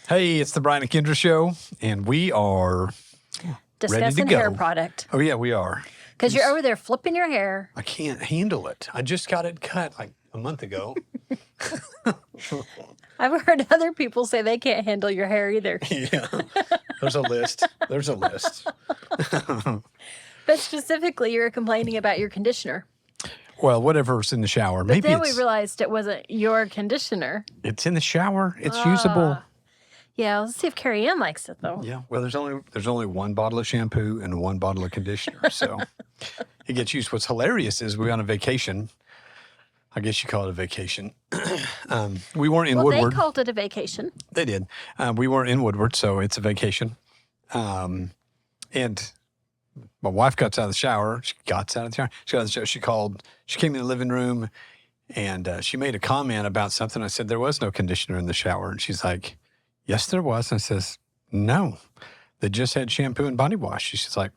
Hey, it's the Brian and Kindra Show, and we are ready to Discussing go. hair product. Oh, yeah, we are. Because you're over there flipping your hair. I can't handle it. I just got it cut like a month ago. I've heard other people say they can't handle your hair either. Yeah, there's a list. There's a list. But specifically, you were complaining about your conditioner. Well, whatever's in the shower. But Maybe then we realized it wasn't your conditioner. it's in the shower. It's usable. Yeah, let's see if Carrie Ann likes it, though. Yeah. Well, there's only one bottle of shampoo and one bottle of conditioner, so it gets used. What's hilarious is we were on a vacation. I guess you call it a vacation. We weren't in Woodward. They called it a vacation. They did. We weren't in Woodward, so it's a vacation. And my wife got out of the shower. She got out of the shower. She got out of the shower. She came in the living room, and she made a comment about something. I said, there was no conditioner in the shower. And she's like, yes, there was. And I says, no, they just had shampoo and body wash. She's like,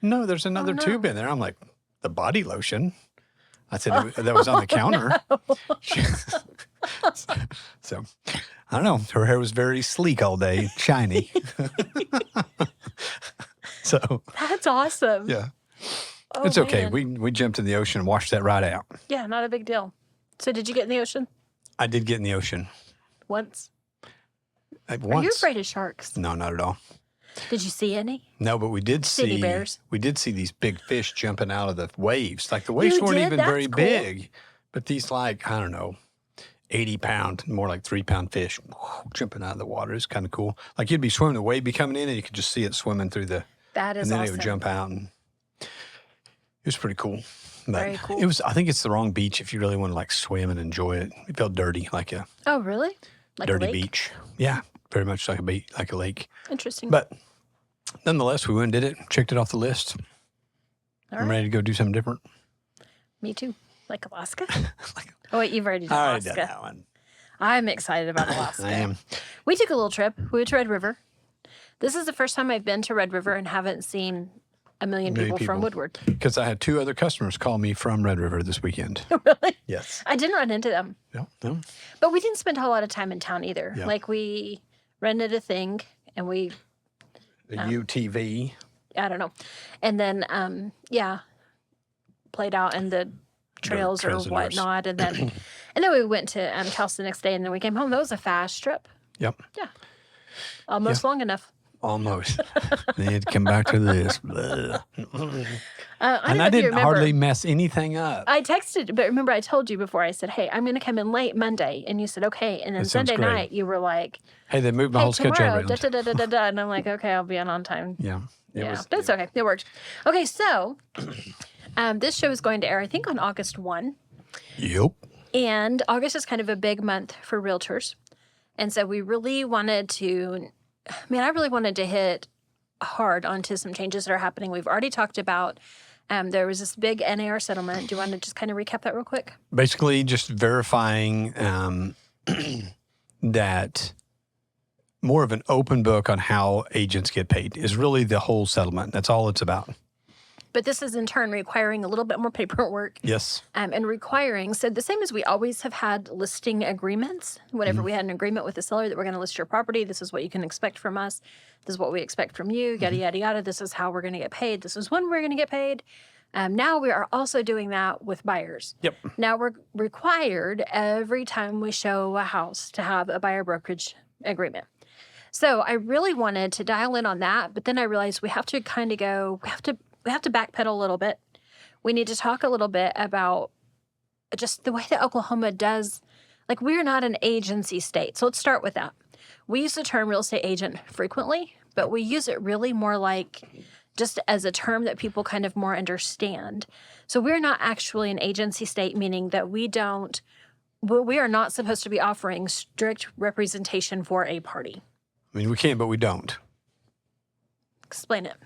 no, there's another tube in there. I'm like, the body lotion. I said, that was on the counter. So, I don't know. Her hair was very sleek all day, shiny. So That's awesome. yeah, Oh, it's okay. man. We jumped in the ocean and washed that right out. Yeah, not a big deal. So did you get in the ocean I did get in the ocean once? once. Are you afraid of sharks? No, not at all. Did you see any? No, but we did City see bears. We did see these big fish jumping out of the waves. Like the waves You weren't did? even That's very cool. big, but these like I don't know, 80-pound, more like 3-pound fish jumping out of the water. It's kind of cool. Like you'd be swimming, the wave be coming in, and you could just see it swimming through the. That is and then awesome. it would jump out, and it was pretty cool. But Very cool. It was. I think it's the wrong beach if you really want to like swim and enjoy it. It felt dirty, like a Oh, really? Like a dirty lake? beach. Yeah, very much like a lake. Interesting. But nonetheless, we went and did it, checked it off the list. All I'm right. ready to go do something different. Me too. Like Alaska? Oh, wait, you've already done I already Alaska. done that one. I'm excited about Alaska. I am. We took a little trip. We went to Red River. This is the first time I've been to Red River and haven't seen a million people from Woodward. Because I had 2 other customers call me from Red River this weekend. Really? Yes. I didn't run into them. No, no. But we didn't spend a whole lot of time in town either. Yeah. Like we rented a thing and we, The UTV. I don't know. And then, played out in the trails or trails and rivers. whatnot. And then we went to Taos the next day and then we came home. That was a fast trip. Yep. Yeah. Almost long enough. Almost. They had to come back to this. I don't And know I if you didn't remember. hardly mess anything up. I texted, but remember I told you before, I said, hey, I'm going to come in late Monday. And you said, okay. And then That sounds Sunday great. night, you were like, Hey, they moved my hey, whole schedule tomorrow, around. da-da-da-da-da. And I'm like, okay, I'll be on time. Yeah. That's okay. It worked. Okay, so this show is going to air, I think, on August 1. Yep. And August is kind of a big month for realtors. And so we really wanted to, I really wanted to hit hard onto some changes that are happening. We've already talked about, there was this big NAR settlement. Do you want to just kind of recap that real quick? Basically, just verifying that more of an open book on how agents get paid is really the whole settlement. That's all it's about. But this is in turn requiring a little bit more paperwork. Yes. And requiring, so the same as we always have had listing agreements. Whenever we had an agreement with the seller that we're going to list your property, this is what you can expect from us. This is what we expect from you, yada, yada, yada. This is how we're going to get paid. This is when we're going to get paid. Now we are also doing that with buyers. Yep. Now we're required every time we show a house to have a buyer brokerage agreement. So I really wanted to dial in on that, but then I realized we have to kind of go, we have to backpedal a little bit. We need to talk a little bit about just the way that Oklahoma does, like we're not an agency state. So let's start with that. We use the term real estate agent frequently, but we use it really more like just as a term that people kind of more understand. So we're not actually an agency state, meaning that we are not supposed to be offering strict representation for a party. I mean, we can, but we don't. Explain it.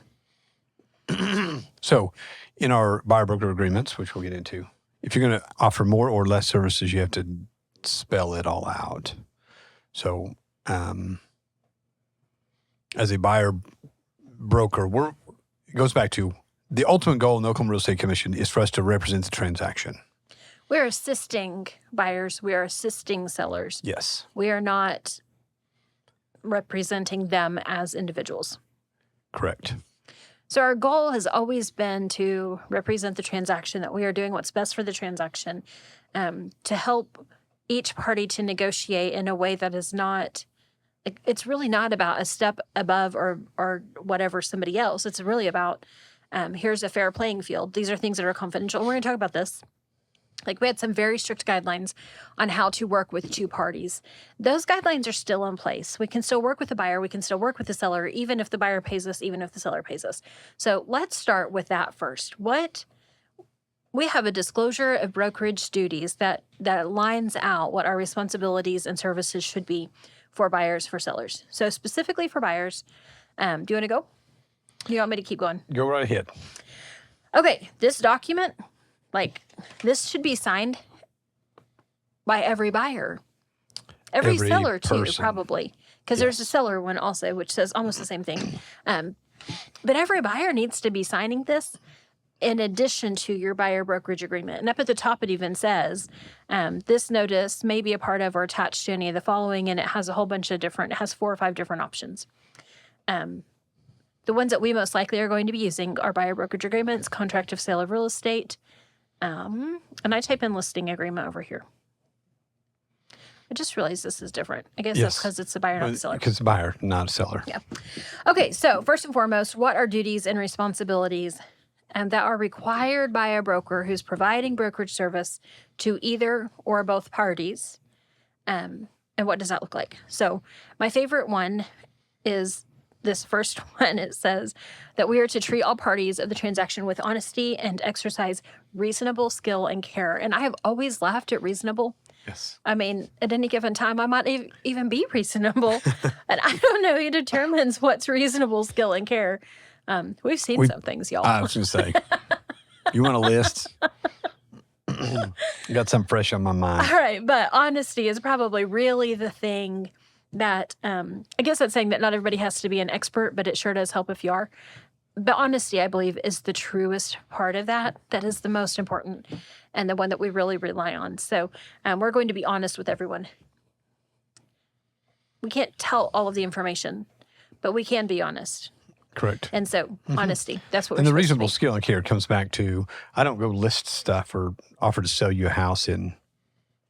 So in our buyer broker agreements, which we'll get into, if you're going to offer more or less services, you have to spell it all out. So as a buyer broker, it goes back to the ultimate goal in the Oklahoma Real Estate Commission is for us to represent the transaction. We're assisting buyers. We are assisting sellers. Yes. We are not representing them as individuals. Correct. So our goal has always been to represent the transaction, that we are doing what's best for the transaction, to help each party to negotiate in a way that is not, it's really not about a step above or whatever somebody else. It's really about, here's a fair playing field. These are things that are confidential. We're going to talk about this. Like, we had some very strict guidelines on how to work with two parties. Those guidelines are still in place. We can still work with the buyer. We can still work with the seller, even if the buyer pays us, even if the seller pays us. So let's start with that first. We have a disclosure of brokerage duties that lines out what our responsibilities and services should be for buyers, for sellers. So specifically for buyers, do you want to go? Do you want me to keep going? Go right ahead. Okay, this document, this should be signed by every buyer. Every seller, too, person. probably. Because there's a seller one also, which says almost the same thing. But every buyer needs to be signing this in addition to your buyer brokerage agreement. And up at the top, it even says, this notice may be a part of or attached to any of the following, and it has a whole bunch of it has 4 or 5 different options. The ones that we most likely are going to be using are buyer brokerage agreements, contract of sale of real estate, and I type in listing agreement over here. I just realized this is different. I guess that's because it's a buyer, not a seller. Because it's a buyer, not a seller. Yeah. Okay, so first and foremost, what are duties and responsibilities that are required by a broker who's providing brokerage service to either or both parties? And what does that look like? So my favorite one is this first one. It says that we are to treat all parties of the transaction with honesty and exercise reasonable skill and care. And I have always laughed at reasonable. Yes. I mean, at any given time, I might even be reasonable. And I don't know who determines what's reasonable skill and care. We've seen some things, y'all. I was going to say, you want a list? Got something fresh on my mind. All right. But honesty is probably really the thing that, I guess that's saying that not everybody has to be an expert, but it sure does help if you are. But honesty, I believe, is the truest part of that. That is the most important and the one that we really rely on. So we're going to be honest with everyone. We can't tell all of the information, but we can be honest. Correct. And so honesty, that's what we're And the supposed to reasonable be. skill and care comes back to, I don't go list stuff or offer to sell you a house in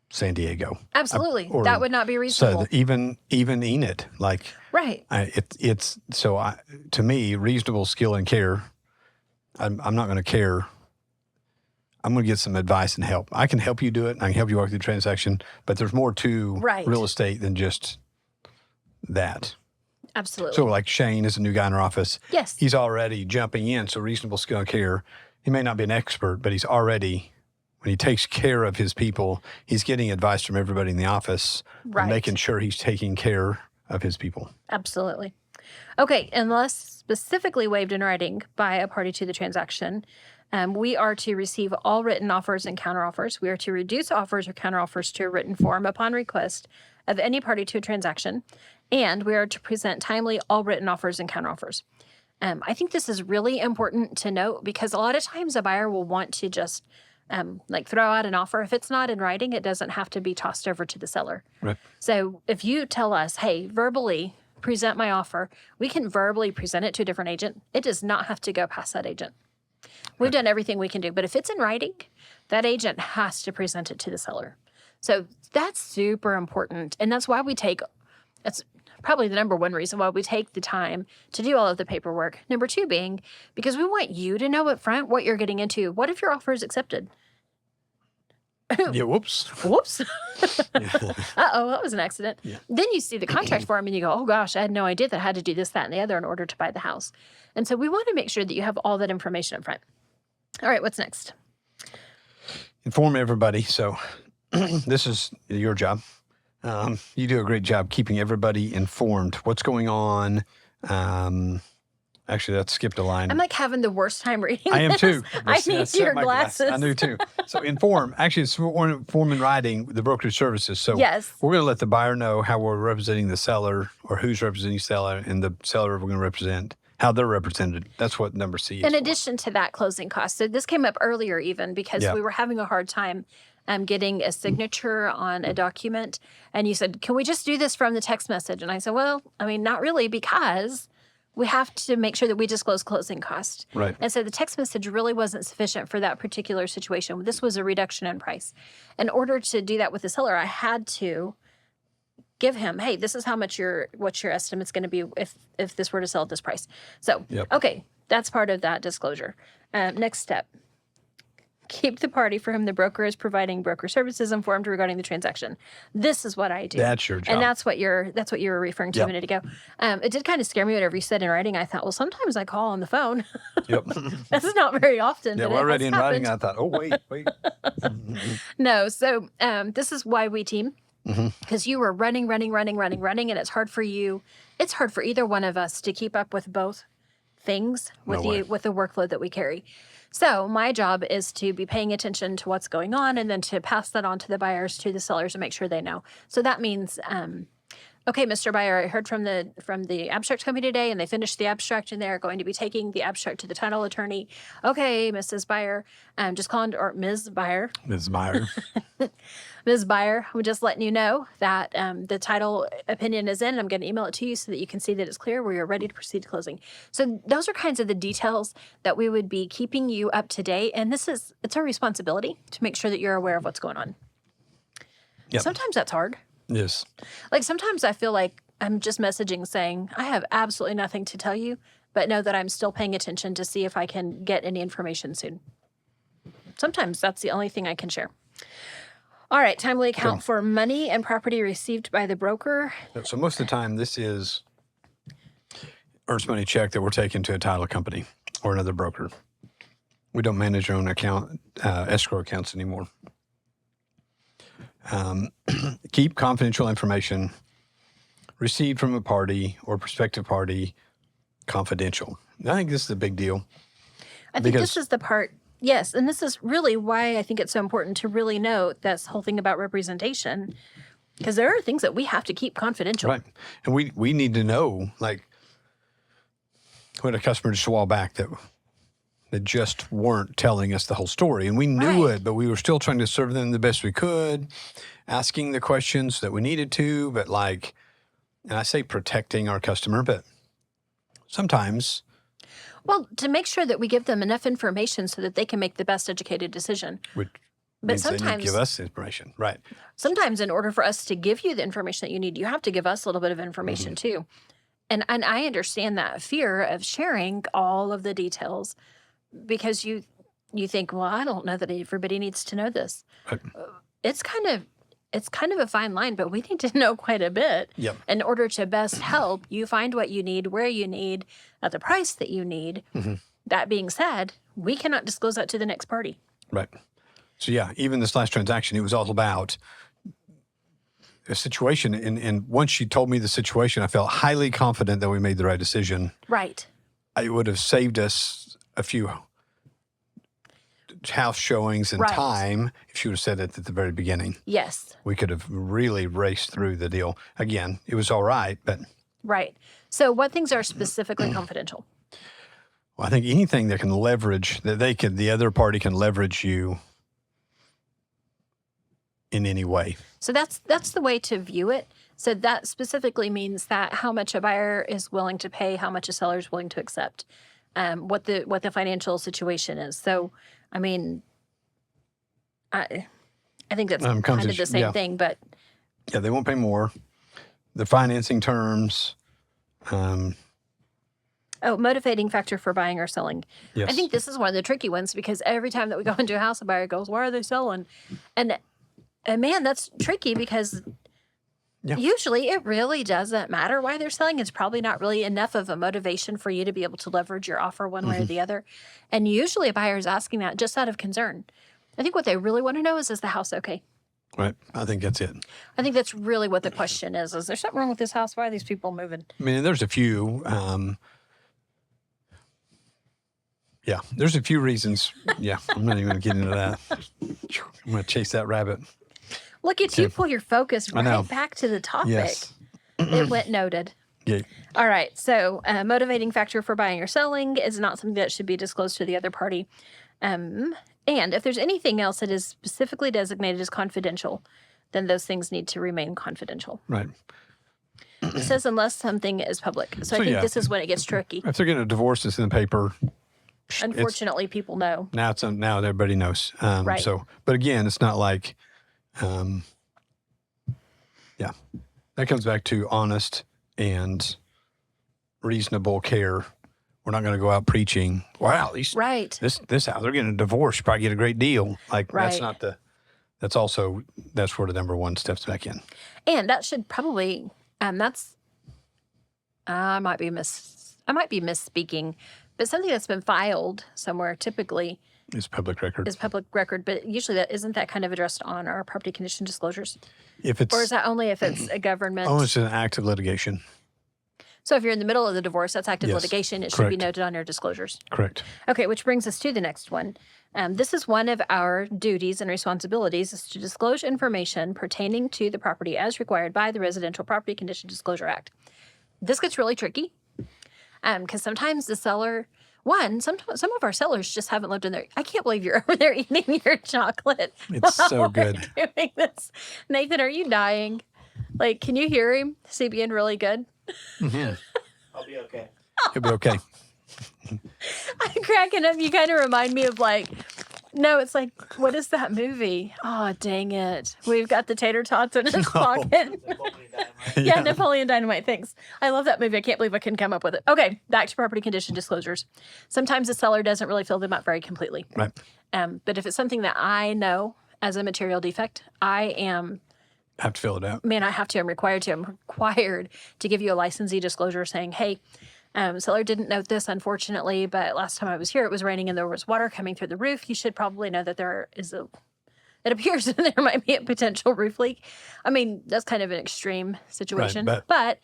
San Diego. Absolutely. Or That would not be reasonable. So even Enid, like, Right. to me, reasonable skill and care, I'm not going to care. I'm going to get some advice and help. I can help you do it. I can help you work through the transaction, but there's more to real estate than just that. Absolutely. So like Shane is a new guy in our office. Yes. He's already jumping in. So reasonable skill and care. He may not be an expert, but he's already, when he takes care of his people, he's getting advice from everybody in the office, Right. making sure he's taking care of his people. Absolutely. Okay. Unless specifically waived in writing by a party to the transaction, we are to receive all written offers and counteroffers. We are to reduce offers or counteroffers to a written form upon request of any party to a transaction. And we are to present timely all written offers and counteroffers. I think this is really important to note because a lot of times a buyer will want to just throw out an offer. If it's not in writing, it doesn't have to be tossed over to the seller. Right. So if you tell us, hey, verbally present my offer, we can verbally present it to a different agent. It does not have to go past that agent. We've done everything we can do. But if it's in writing, that agent has to present it to the seller. So that's super important. And that's why that's probably the number one reason why we take the time to do all of the paperwork. Number two being because we want you to know up front what you're getting into. What if your offer is accepted? Yeah, whoops. Whoops. Uh-oh, that was an accident. Yeah. Then you see the contract form and you go, oh gosh, I had no idea that I had to do this, that, and the other in order to buy the house. And so we want to make sure that you have all that information up front. All right, what's next? Inform everybody. So this is your job. You do a great job keeping everybody informed. What's going on? Actually, that skipped a line. I'm like having the worst time reading I am this. too. I need your glasses. I do too. So inform. Actually, it's inform in writing the brokerage services. So yes. We're going to let the buyer know how we're representing the seller or who's representing the seller and the seller we're going to represent, how they're represented. That's what number C is. In addition to that, closing costs. So this came up earlier even because we were having a hard time getting a signature on a document. And you said, can we just do this from the text message? And I said, well, I mean, not really, because we have to make sure that we disclose closing costs. Right. And so the text message really wasn't sufficient for that particular situation. This was a reduction in price. In order to do that with the seller, I had to give him, hey, this is how much what your estimate's going to be if this were to sell at this price. So, okay, that's part of that disclosure. Next step. Keep the party for whom the broker is providing broker services informed regarding the transaction. This is what I do. That's your job. And that's what you were referring to a minute ago. It did kind of scare me whatever you said in writing. I thought, well, sometimes I call on the phone. Yep. This is not very often. Yeah, but well, it already has in writing, happened. I thought, oh, wait. No, so this is why we team. Because you were running, and it's hard for you. It's hard for either one of us to keep up with both things with the workload that we carry. So my job is to be paying attention to what's going on and then to pass that on to the buyers, to the sellers, and make sure they know. So that means, okay, Mr. Buyer, I heard from the abstract company today, and they finished the abstract, and they're going to be taking the abstract to the title attorney. Okay, Mrs. Buyer, just calling, or Ms. Buyer. Ms. Meyer. Ms. Buyer, I'm just letting you know that the title opinion is in, and I'm going to email it to you so that you can see that it's clear where you're ready to proceed to closing. So those are kinds of the details that we would be keeping you up to date. And it's our responsibility to make sure that you're aware of what's going on. Yep. Sometimes that's hard. Yes. Like sometimes I feel like I'm just messaging saying, I have absolutely nothing to tell you, but know that I'm still paying attention to see if I can get any information soon. Sometimes that's the only thing I can share. All right, timely account for money and property received by the broker. So most of the time, this is earnest money check that we're taking to a title company or another broker. We don't manage our own account, escrow accounts anymore. Keep confidential information received from a party or prospective party confidential. I think this is a big deal. I think this is the part. Yes, and this is really why I think it's so important to really note this whole thing about representation, because there are things that we have to keep confidential. Right. And we need to know, like, we had a customer just a while back that just weren't telling us the whole story. And we knew it, but we were still trying to serve them the best we could, asking the questions that we needed to, but like, and I say protecting our customer, but sometimes... Well, to make sure that we give them enough information so that they can make the best educated decision. Which but means they need sometimes to give us information. Right. Sometimes in order for us to give you the information that you need, you have to give us a little bit of information too. And I understand that fear of sharing all of the details because you think, well, I don't know that everybody needs to know this. Right. It's kind of a fine line, but we need to know quite a bit in order to best help you find what you need, where you need, at the price that you need. That being said, we cannot disclose that to the next party. Right. So yeah, even this last transaction, it was all about a situation. And once she told me the situation, I felt highly confident that we made the right decision. Right. It would have saved us a few house showings and time if she would have said it at the very beginning. Yes. We could have really raced through the deal. Again, it was all right, but... Right. So what things are specifically confidential? Well, I think anything that can leverage, the other party can leverage you in any way. So that's the way to view it. So that specifically means that how much a buyer is willing to pay, how much a seller is willing to accept, what the financial situation is. So, I mean, I think that's kind of the same thing, but yeah, they won't pay more. The financing terms. Motivating factor for buying or selling. Yes. I think this is one of the tricky ones because every time that we go into a house, a buyer goes, "Why are they selling?" And man, that's tricky because usually it really doesn't matter why they're selling. It's probably not really enough of a motivation for you to be able to leverage your offer one way or the other. And usually a buyer is asking that just out of concern. I think what they really want to know is the house okay? Right. I think that's it. I think that's really what the question is. Is there something wrong with this house? Why are these people moving? I mean, there's a few. There's a few reasons. Yeah, I'm not even going to get into that. I'm going to chase that rabbit. Look at you pull your focus right back to the topic. Yes. It went noted. Yeah. All right. So motivating factor for buying or selling is not something that should be disclosed to the other party. And if there's anything else that is specifically designated as confidential, then those things need to remain confidential. Right. It says unless something is public. So I think yeah. this is when it gets tricky. If they're getting a divorce, it's in the paper. Unfortunately, people know. Now now everybody knows. Right. So, but again, it's not like, yeah, that comes back to honest and reasonable care. We're not going to go out preaching. Wow, these Right. this house, they're getting a divorce. You probably get a great deal. Like Right. that's not the. That's also that's where the number one steps back in. And that should probably that's I might be misspeaking, but something that's been filed somewhere typically It's public record. is public record, but usually that isn't that kind of addressed on our property condition disclosures? If it's Or is that only if it's a government? oh, it's an active litigation. So if you're in the middle of the divorce, that's active Yes, litigation. It should be correct. noted on your disclosures. Correct. Okay, which brings us to the next one. This is one of our duties and responsibilities is to disclose information pertaining to the property as required by the Residential Property Condition Disclosure Act. This gets really tricky because sometimes the seller, some of our sellers just haven't lived in there. I can't believe you're over there eating your chocolate. It's so while good. we're doing this. Nathan, are you dying? Like, can you hear him? Is he being really good? I'll be okay. It'll be okay. I'm cracking up. You kind of remind me of no, it's like, what is that movie? Oh, dang it. We've got the tater tots in his pocket. Napoleon Dynamite. Yeah, Napoleon Dynamite. Thanks. I love that movie. I can't believe I couldn't come up with it. Okay, back to property condition disclosures. Sometimes the seller doesn't really fill them out very completely. Right. But if it's something that I know as a material defect, I Have to fill it out. have to. I'm required to. I'm required to give you a licensee disclosure saying, hey, seller didn't note this, unfortunately, but last time I was here, it was raining and there was water coming through the roof. You should probably know that it appears that there might be a potential roof leak. I mean, that's kind of an extreme situation, Right, but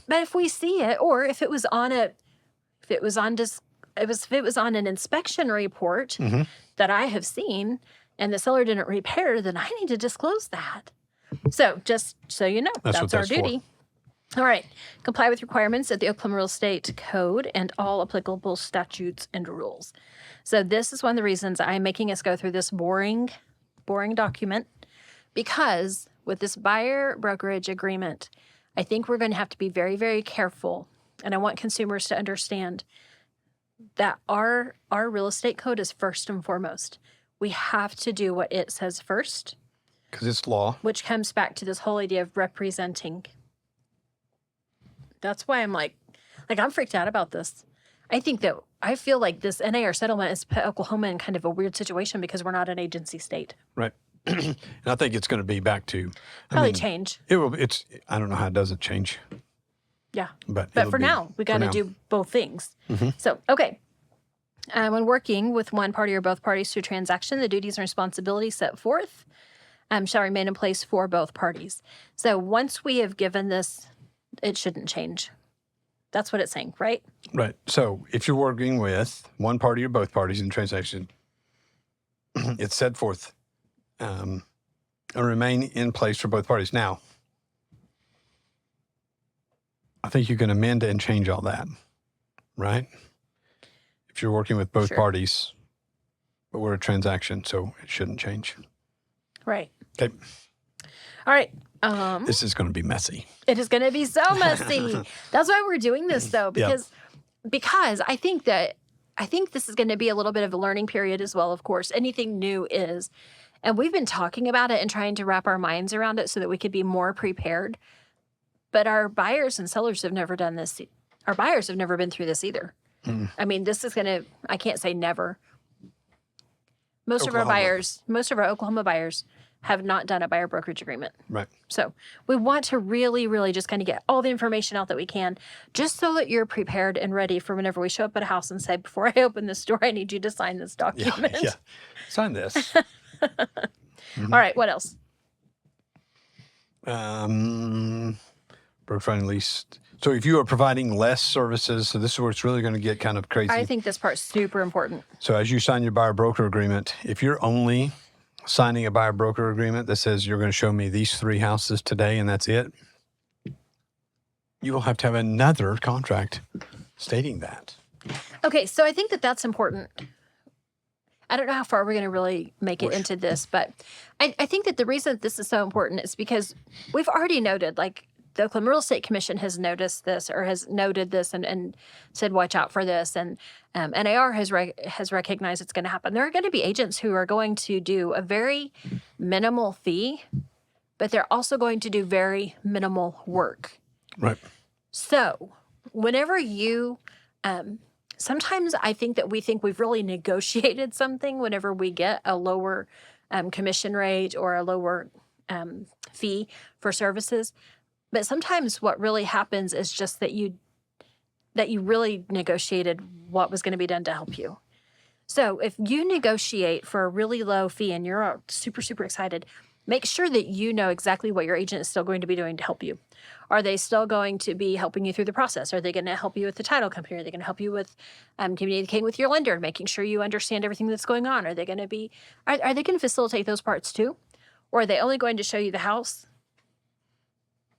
if we see it, or if it was on an inspection report that I have seen and the seller didn't repair, then I need to disclose that. So just so you know, That's what that's our that's for. duty. All right. Comply with requirements of the Oklahoma Real Estate Code and all applicable statutes and rules. So this is one of the reasons I'm making us go through this boring document, because with this buyer brokerage agreement, I think we're going to have to be very, very careful. And I want consumers to understand that our real estate code is first and foremost. We have to do what it says first, Because it's law. which comes back to this whole idea of representing. That's why I'm I'm freaked out about this. I feel like this NAR settlement has put Oklahoma in kind of a weird situation because we're not an agency state. Right. And I think it's going to be back to Probably change. It will. I don't know how it doesn't change, Yeah. but But it'll for be- now, we got to now. do both things. So, okay. When working with one party or both parties to a transaction, the duties and responsibilities set forth shall remain in place for both parties. So once we have given this, it shouldn't change. That's what it's saying, right? Right. So if you're working with one party or both parties in the transaction, it's set forth and remain in place for both parties. Now, I think you can amend and change all that, right? If you're working with both Sure. parties, but we're a transaction, so it shouldn't change. Right. Okay. All right. This is going to be messy. It is going to be so messy. That's why we're doing this, though, because I think this is going to be a little bit of a learning period as well. Of course, anything new is, and we've been talking about it and trying to wrap our minds around it so that we could be more prepared. But our buyers and sellers have never done this. Our buyers have never been through this either. I mean, this is going to. I can't say never. Most of our Oklahoma buyers have not done a buyer brokerage agreement. Right. So we want to really, really just kind of get all the information out that we can, just so that you're prepared and ready for whenever we show up at a house and say, before I open this door, I need you to sign this document. Yeah. Sign this. All right. What else? Broker finding lease. So if you are providing less services, so this is where it's really going to get kind of crazy. I think this part's super important. So as you sign your buyer broker agreement, if you're only signing a buyer broker agreement that says you're going to show me these 3 houses today and that's it, you will have to have another contract stating that. Okay. So I think that that's important. I don't know how far we're going to really make it into this, but I think that the reason that this is so important is because we've already noted, like, the Oklahoma Real Estate Commission has noticed this or has noted this and said, watch out for this. And NAR has recognized it's going to happen. There are going to be agents who are going to do a very minimal fee, but they're also going to do very minimal work. Right. So whenever you, sometimes I think that we think we've really negotiated something whenever we get a lower commission rate or a lower fee for services. But sometimes what really happens is just that you really negotiated what was going to be done to help you. So if you negotiate for a really low fee and you're super, super excited, make sure that you know exactly what your agent is still going to be doing to help you. Are they still going to be helping you through the process? Are they going to help you with the title company? Are they going to help you with communicating with your lender and making sure you understand everything that's going on? Are they going to be, are they going to facilitate those parts too? Or are they only going to show you the house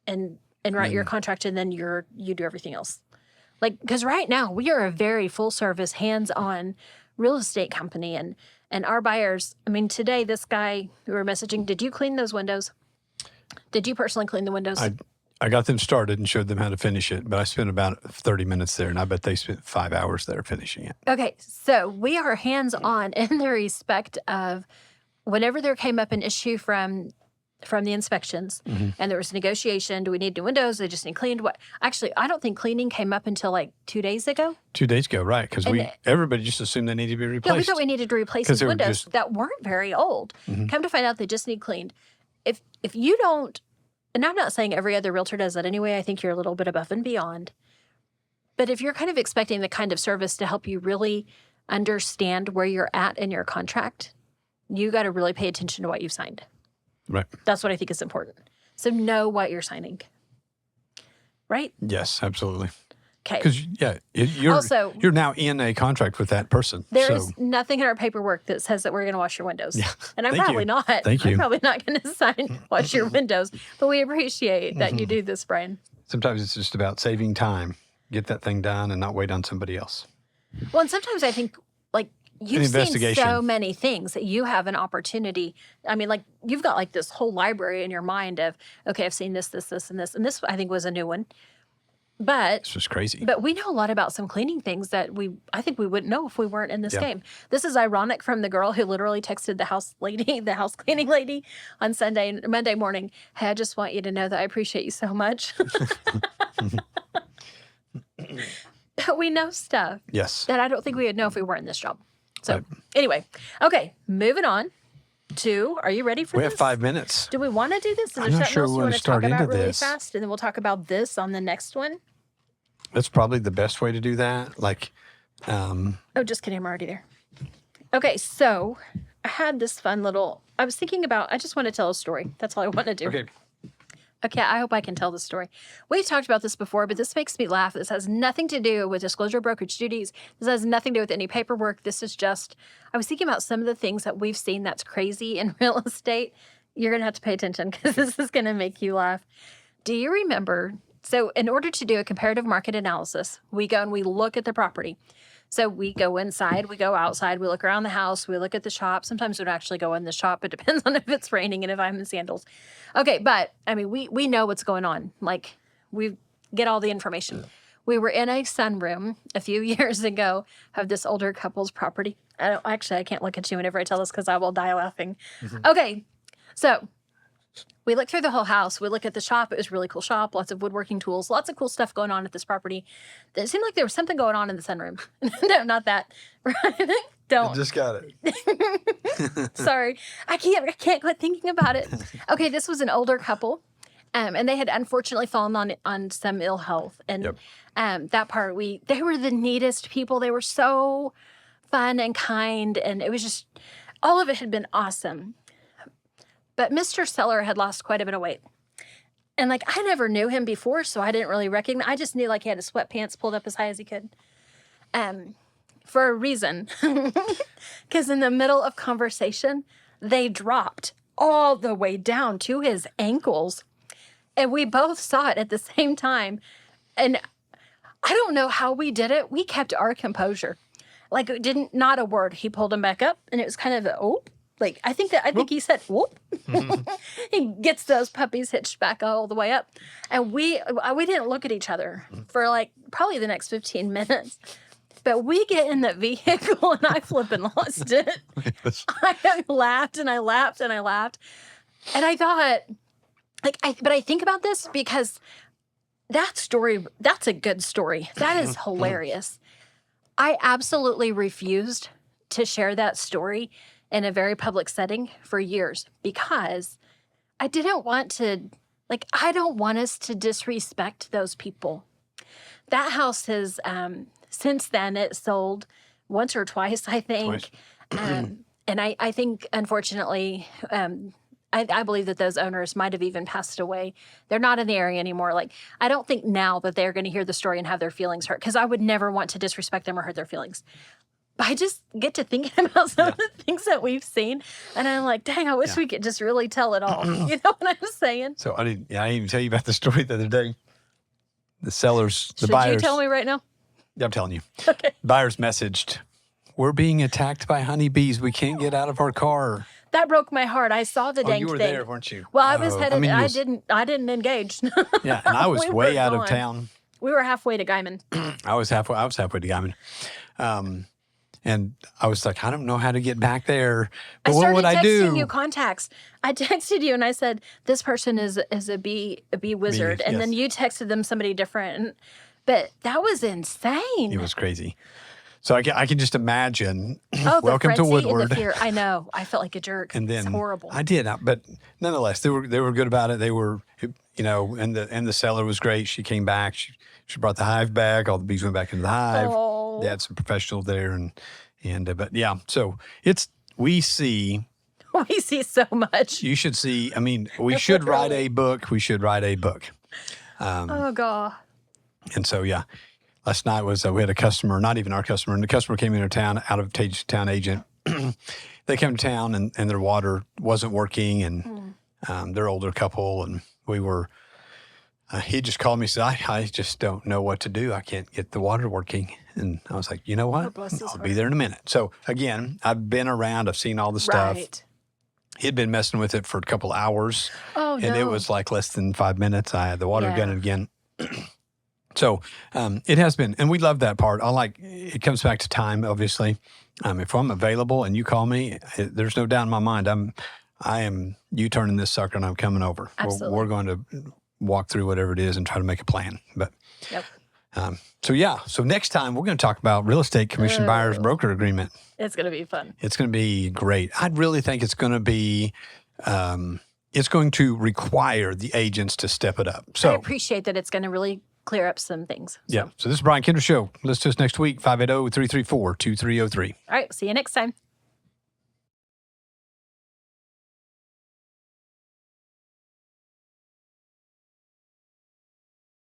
and write your contract and then you do everything else? Like, because right now we are a very full service, hands-on real estate company, and our buyers, I mean, today this guy who were messaging, did you clean those windows? Did you personally clean the windows? I got them started and showed them how to finish it, but I spent about 30 minutes there, and I bet they spent 5 hours there finishing it. Okay, so we are hands-on in the respect of whenever there came up an issue from the inspections, and there was negotiation. Do we need new windows? They just need cleaned. What? Actually, I don't think cleaning came up until like 2 days ago. 2 days ago, right? Because everybody just assumed they needed to be replaced. Yeah, we thought we needed to replace these windows just that weren't very old. Come to find out, they just need cleaned. If you don't, and I'm not saying every other realtor does that anyway. I think you're a little bit above and beyond. But if you're kind of expecting the kind of service to help you really understand where you're at in your contract, you got to really pay attention to what you've signed. Right. That's what I think is important. So know what you're signing. Right? Yes, absolutely. Okay. Because, you're now in a contract with that person. There is nothing in our paperwork that says that we're going to wash your windows. Yeah. And I'm probably not. Thank you. I'm probably not going to sign wash your windows. But we appreciate that you do this, Brian. Sometimes it's just about saving time. Get that thing done and not wait on somebody else. Well, and sometimes I think, like, you've seen investigation. so many things that you have an opportunity. I mean, like, you've got like this whole library in your mind of, okay, I've seen this, this, this, and this. And this, I think, was a new one. But This was crazy. But we know a lot about some cleaning things that I think we wouldn't know if we weren't in this game. This is ironic from the girl who literally texted the house cleaning lady on Monday morning. Hey, I just want you to know that I appreciate you so much. But we know stuff that I don't think we would know if we weren't in this job. So anyway, okay, moving on to, are you ready for We this? have 5 minutes. Do we want to do this? Is there I'm not something sure else we you want want to to talk start about into really this. fast? And then we'll talk about this on the next one. That's probably the best way to do that. Like, Oh, just kidding. I'm already there. Okay, so I had this fun little, I was thinking about, I just want to tell a story. That's all I want to do. Okay, I hope I can tell the story. We've talked about this before, but this makes me laugh. This has nothing to do with disclosure of brokerage duties. This has nothing to do with any paperwork. This is just, I was thinking about some of the things that we've seen that's crazy in real estate. You're going to have to pay attention because this is going to make you laugh. Do you remember? So in order to do a comparative market analysis, we go and we look at the property. So we go inside, we go outside, we look around the house, we look at the shop. Sometimes we don't actually go in the shop. It depends on if it's raining and if I'm in sandals. Okay, but I mean, we know what's going on. Like, we get all the information. We were in a sunroom a few years ago of this older couple's property. I can't look at you whenever I tell this because I will die laughing. Okay, so we looked through the whole house. We look at the shop. It was a really cool shop. Lots of woodworking tools. Lots of cool stuff going on at this property. It seemed like there was something going on in the sunroom. No, not that. Don't. I just got it. Sorry. I can't quit thinking about it. Okay, this was an older couple. And they had unfortunately fallen on some ill health. And that part, they were the neatest people. They were so fun and kind. And it was just, all of it had been awesome. But Mr. Seller had lost quite a bit of weight. And, like, I never knew him before, so I didn't really recognize. I just knew, like, he had his sweatpants pulled up as high as he could. For a reason. Because in the middle of conversation, they dropped all the way down to his ankles. And we both saw it at the same time. And I don't know how we did it. We kept our composure. Like it didn't, not a word. He pulled him back up and it was kind of a, oh, like I think he said, whoop. He gets those puppies hitched back all the way up. And we didn't look at each other for like probably the next 15 minutes. But we get in the vehicle and I flipping lost it. I laughed and I laughed and I laughed. And I thought, but I think about this because that story, that's a good story. That is hilarious. I absolutely refused to share that story in a very public setting for years because I didn't want to, I don't want us to disrespect those people. That house has, since then, it sold once or twice, I think. And I think, unfortunately, I believe that those owners might have even passed away. They're not in the area anymore. I don't think now that they're going to hear the story and have their feelings hurt because I would never want to disrespect them or hurt their feelings. But I just get to thinking about some of the things that we've seen. And I'm like, dang, I wish we could just really tell it all. You know what I'm saying? So I didn't even tell you about the story the other day. The sellers, the buyers. Should you tell me right now? I'm telling you. Okay. Buyers messaged, we're being attacked by honeybees. We can't get out of our car. That broke my heart. I saw the dang you were thing. there, weren't you? Well, I was headed. I I didn't engage. Yeah, and I was We way were out of gone. town. We were halfway to Guyman. I was halfway to Guyman. And I was like, I don't know how to get back there. But what would I do? I started texting you contacts. I texted you and I said, this person is a bee wizard. And then you texted them somebody different. But that was insane. It was crazy. So I can just imagine. Oh, Welcome to the frenzy Woodward. and the fear. I know. I felt like a jerk. And then it's horrible. I did, but nonetheless, they were good about it. They were, and the seller was great. She came back. She brought the hive back. All the bees went back into the hive. Oh. They had some professionals there, but yeah. So we see. We see so much. You should see. I mean, we should write a book. We should write a book. Oh God. And so yeah. Last night was we had a customer, not even our customer, and the customer came into town, out of town agent. They came to town and their water wasn't working, and they're older couple, and we were. He just called me and said, I just don't know what to do. I can't get the water working. And I was like, you know what? I'll be there in a minute. So again, I've been around. I've seen all the stuff. Right. He'd been messing with it for a couple hours. Oh, and it was like less than 5 minutes. I had the water gun again. So it has been, and we love that part. It comes back to time, obviously. If I'm available and you call me, there's no doubt in my mind, I am U-turning this sucker and I'm coming over. Absolutely. We're going to walk through whatever it is and try to make a plan. But Yep. So next time we're going to talk about real estate commission buyer's broker agreement. It's going to be fun. It's going to be great. I really think it's going to be. It's going to require the agents to step it up. So I appreciate that it's going to really clear up some things. Yeah. So this is Brian Kindra Show. Listen to us next week, 580-334-2303. All right. See you next time.